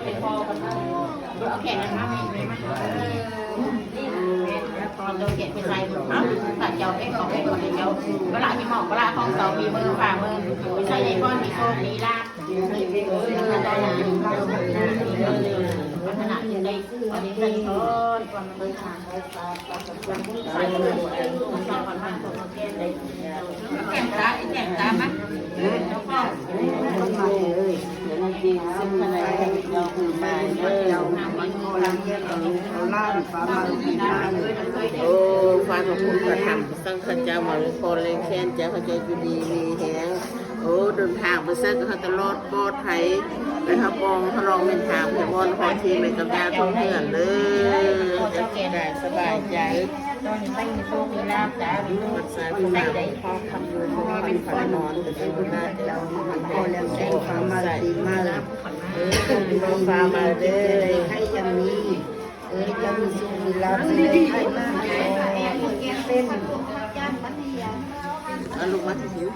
เป็นพอกันเอาแขนกันมาไม่มาตอนเราเขียนเป็นลายมือเนาะตัดเจ้าได้ของได้ก่อนเจ้าเวลาที่หมอกเวลาของเสามีมือฝ่ามือไม่ใช่ในก้อนมีโชคดีลาบพัฒนาที่ได้วันนี้ได้ทอนความมือขาดใส่เลยใส่ความมั่นคงแก่ได้แก่ตามั้ยแล้วก็คนมาเลยเดี๋ยวนั่นจริงซึ่งอะไรเราคือมาเราทำมันโง่ลังเยอะเราล่าฟ้ามาดีมากโอ้ฟ้าของคุณกระทำสังขเจ้ามาเลยคนเลยแค้นเจ้าเขาใจอยู่ดีมีแหงโอ้เดินทางไปเส้นเขาตลอดปลอดภัยไปทับปองเขาลองเป็นทางไปบอลพอทีไปกับยาท่องเที่ยวเลยจะได้สบายใจตอนนี้ไม่มีโชคมีลาบจ้ารักษาที่ไหนได้พ่อคำยูพ่อเป็นฝันนอนแต่เป็นคนน่าเราพ่อแล้วแจ้งฟ้ามาดีมากฟ้ามาเลยให้ยังมียังมีสุขมีลาภเลยให้มากเป็นลูกมัดหิว